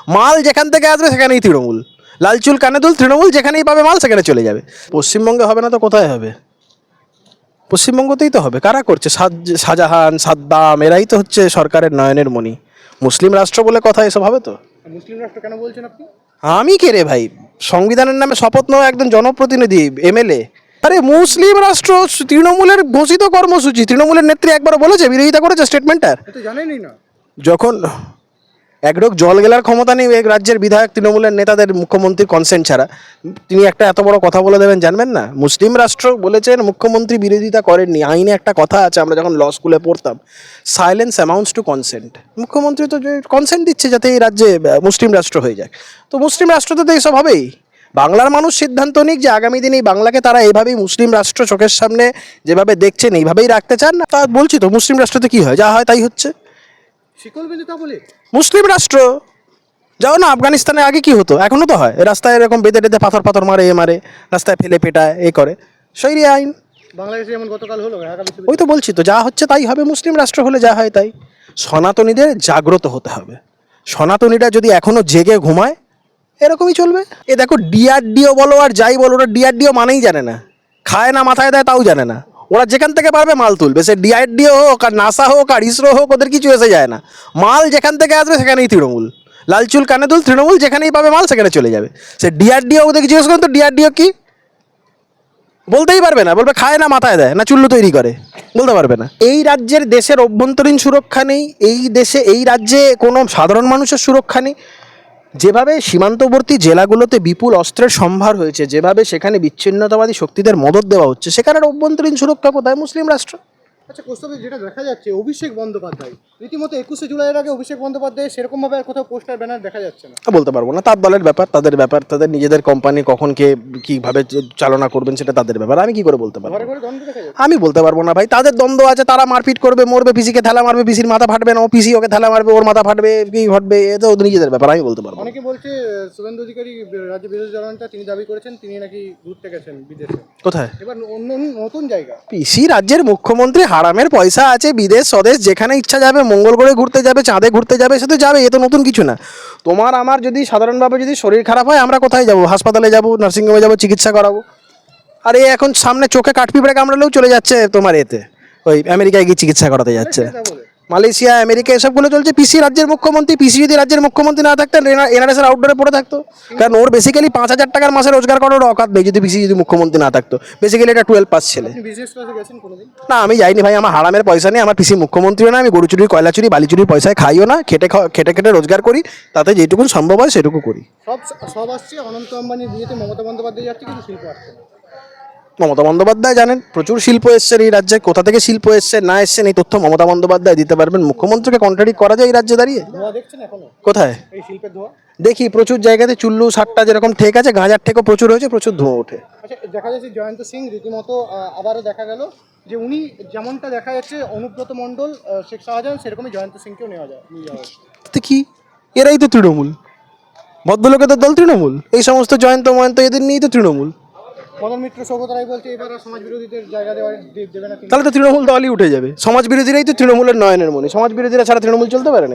মাল যেখান থেকে আসবে সেখানেই তৃণমূল, লাল চুল কানে দুল, তৃণমূল যেখানেই পাবে মাল সেখানে চলে যাবে। পশ্চিমবঙ্গে হবে না তো কোথায় হবে? পশ্চিমবঙ্গতেই তো হবে। কারা করছে? শাহজাহান, সাদ্দাম, এরাই তো হচ্ছে সরকারের নয়নের মণি। মুসলিম রাষ্ট্র বলে কথা, এসব হবে তো? মুসলিম রাষ্ট্র কেন বলছেন আপনি? আমি কে রে ভাই? সংবিধানের নামে শপথ নেওয়া একজন জনপ্রতিনিধি, এমএলএ। আরে মুসলিম রাষ্ট্র তৃণমূলের ঘোষিত কর্মসূচি। তৃণমূলের নেত্রী একবার বলেছে, বিরোধিতা করেছে স্টেটমেন্টটার? তো জানেনই না। যখন এক ঢোক জল গেলার ক্ষমতা নেই এক রাজ্যের বিধায়ক তৃণমূলের নেতাদের, মুখ্যমন্ত্রীর কনসেন্ট ছাড়া, তিনি একটা এত বড় কথা বলে দেবেন জানবেন না? মুসলিম রাষ্ট্র বলেছেন, মুখ্যমন্ত্রী বিরোধিতা করেননি। আইনে একটা কথা আছে, আমরা যখন ল স্কুলে পড়তাম, সাইলেন্স অ্যামাউন্টস টু কনসেন্ট। মুখ্যমন্ত্রী তো কনসেন্ট দিচ্ছে যাতে এই রাজ্যে মুসলিম রাষ্ট্র হয়ে যায়। তো মুসলিম রাষ্ট্রতে তো এইসব হবেই। বাংলার মানুষ সিদ্ধান্ত নিক যে আগামী দিনে এই বাংলাকে তারা এইভাবেই মুসলিম রাষ্ট্র চোখের সামনে যেভাবে দেখছেন এইভাবেই রাখতে চান। না তা বলছি তো, মুসলিম রাষ্ট্রতে কী হয়? যা হয় তাই হচ্ছে। শিকল বেঁধে তা বলে মুসলিম রাষ্ট্র, যাও না আফগানিস্তানে, আগে কি হতো, এখনো তো হয়। রাস্তায় এরকম বেঁধে টেঁধে পাথর পাথর মারে, এ মারে, রাস্তায় ফেলে পেটায়, এ করে, শরীরে আইন। বাংলাদেশে যেমন গতকাল হলো ঢাকা ওই বিশ্ববিদ্যালয়ে। তো বলছি তো, যা হচ্ছে তাই হবে। মুসলিম রাষ্ট্র হলে যা হয় তাই। সনাতনীদের জাগ্রত হতে হবে। সনাতনীরা যদি এখনো জেগে ঘুমায়, এরকমই চলবে। এ দেখো, ডিআরডিও বলো আর যাই বলো, ওরা ডিআরডিও মানেই জানে না, খায় না, মাথায় দেয় তাও জানে না। ওরা যেখান থেকে পারবে মাল তুলবে, সে ডিআরডিও হোক আর নাসা হোক আর ইসরো হোক, ওদের কিছু এসে যায় না। মাল যেখান থেকে আসবে সেখানেই তৃণমূল, লাল চুল কানে দুল, তৃণমূল যেখানেই পাবে মাল সেখানে চলে যাবে। সে ডিআরডিও, ওদেরকে জিজ্ঞেস করুন তো ডিআরডিও কি, বলতেই পারবে না। বলবে খায় না, মাথায় দেয় না, চুল্লু তৈরি করে, বলতে পারবে না। এই রাজ্যের দেশের অভ্যন্তরীণ সুরক্ষা নেই, এই দেশে এই রাজ্যে কোনো সাধারণ মানুষের সুরক্ষা নেই। যেভাবে সীমান্তবর্তী জেলাগুলোতে বিপুল অস্ত্রের সম্ভার হয়েছে, যেভাবে সেখানে বিচ্ছিন্নতাবাদী শক্তিদের মদত দেওয়া হচ্ছে, সেখানে অভ্যন্তরীণ সুরক্ষা কোথায়? মুসলিম রাষ্ট্র। আচ্ছা, প্রস্তাবে যেটা দেখা যাচ্ছে, অভিষেক বন্দ্যোপাধ্যায় রীতিমতো 21শে জুলাইয়ের আগে অভিষেক বন্দ্যোপাধ্যায় সেরকমভাবে আর কোথাও পোস্টার ব্যানার দেখা যাচ্ছে না। বলতে পারবো না, তার দলের ব্যাপার, তাদের ব্যাপার, তাদের নিজেদের কোম্পানি কখন কে কীভাবে চালনা করবেন সেটা তাদের ব্যাপার। আমি কি করে বলতে পারবো? ঘরে ঘরে দ্বন্দ্ব দেখা যাচ্ছে। আমি বলতে পারবো না ভাই। তাদের দ্বন্দ্ব আছে, তারা মারপিট করবে, মরবে, পিসিকে ঠেলা মারবে, পিসির মাথা ফাটবে না, ও পিসি ওকে ঠেলা মারবে, ওর মাথা ফাটবে, কি ঘটবে, এ তো ওদের নিজেদের ব্যাপার। আমি বলতে পারবো না। অনেকে বলছে শুভেন্দু অধিকারী রাজ্য বিরোধী দলনেতা, তিনি দাবি করেছেন তিনি নাকি ঘুরতে গেছেন বিদেশে। কোথায়? এবার অন্য নতুন জায়গা। পিসি রাজ্যের মুখ্যমন্ত্রী, হারামের পয়সা আছে, বিদেশ স্বদেশ যেখানে ইচ্ছা যাবে, মঙ্গল গ্রহে ঘুরতে যাবে, চাঁদে ঘুরতে যাবে, সে তো যাবে, এ তো নতুন কিছু না। তোমার আমার যদি সাধারণভাবে যদি শরীর খারাপ হয়, আমরা কোথায় যাব? হাসপাতালে যাব, নার্সিংহোমে যাব, চিকিৎসা করাবো। আর এই এখন সামনে চোখে কাঠপিঁপড়ে কামড়ালেও চলে যাচ্ছে তোমার এতে, ওই আমেরিকায় গিয়ে চিকিৎসা করাতে যাচ্ছে। তা বলে মালয়েশিয়া, আমেরিকা, এসবগুলো চলছে। পিসি রাজ্যের মুখ্যমন্ত্রী, পিসি যদি রাজ্যের মুখ্যমন্ত্রী না থাকতেন, এনআরএসের আউটডোরে পড়ে থাকতো। কারণ ওর বেসিক্যালি 5,000 টাকার মাসে রোজগার করার অকাত নেই যদি পিসি যদি মুখ্যমন্ত্রী না থাকতো। বেসিক্যালি এটা 12 পাস ছেলে। আপনি বিজনেস ক্লাসে গেছেন কোনোদিন? না, আমি যাইনি ভাই। আমার হারামের পয়সা নেই। আমার পিসি মুখ্যমন্ত্রীও না। আমি গরু চুরি, কয়লা চুরি, বালি চুরির পয়সায় খাইও না। খেটে খেটে খেটে রোজগার করি, তাতে যেটুকু সম্ভব হয় সেটুকু করি। সব সব আসছে, অনন্ত আম্বানির বিয়েতে মমতা বন্দ্যোপাধ্যায় যাচ্ছে, কিন্তু শিল্প আসছে না। মমতা বন্দ্যোপাধ্যায় জানেন প্রচুর শিল্প এসছে এই রাজ্যে। কোথা থেকে শিল্প এসছে না এসছে এই তথ্য মমতা বন্দ্যোপাধ্যায় দিতে পারবেন। মুখ্যমন্ত্রীকে কন্ট্রাডিক্ট করা যায় এই রাজ্যে দাঁড়িয়ে? ধোঁয়া দেখছেন এখনো কোথায়? এই শিল্পের ধোঁয়া। দেখি প্রচুর জায়গাতে চুল্লু সাতটা যেরকম ঠেক আছে, গাঁজার ঠেকও প্রচুর হয়েছে, প্রচুর ধোঁয়া ওঠে। আচ্ছা, দেখা যাচ্ছে জয়ন্ত সিং রীতিমতো আবারও দেখা গেল যে উনি যেমনটা দেখা যাচ্ছে অনুব্রত মণ্ডল, শেখ শাহজাহান, সেরকমই জয়ন্ত সিংকেও নিয়ে যাওয়া হচ্ছে। তো কি, এরাই তো তৃণমূল। ভদ্রলোকেদের দল তৃণমূল, এই সমস্ত জয়ন্ত ময়ন্ত এদের নিয়েই তো তৃণমূল। মদন মিত্র সৌগত রায় বলছে এবার আর সমাজ বিরোধীদের জায়গা দেবে না তিনি। তাহলে তো তৃণমূল দলই উঠে যাবে। সমাজ বিরোধীরাই তো তৃণমূলের নয়নের মণি। সমাজ বিরোধীরা ছাড়া তৃণমূল চলতে পারে না।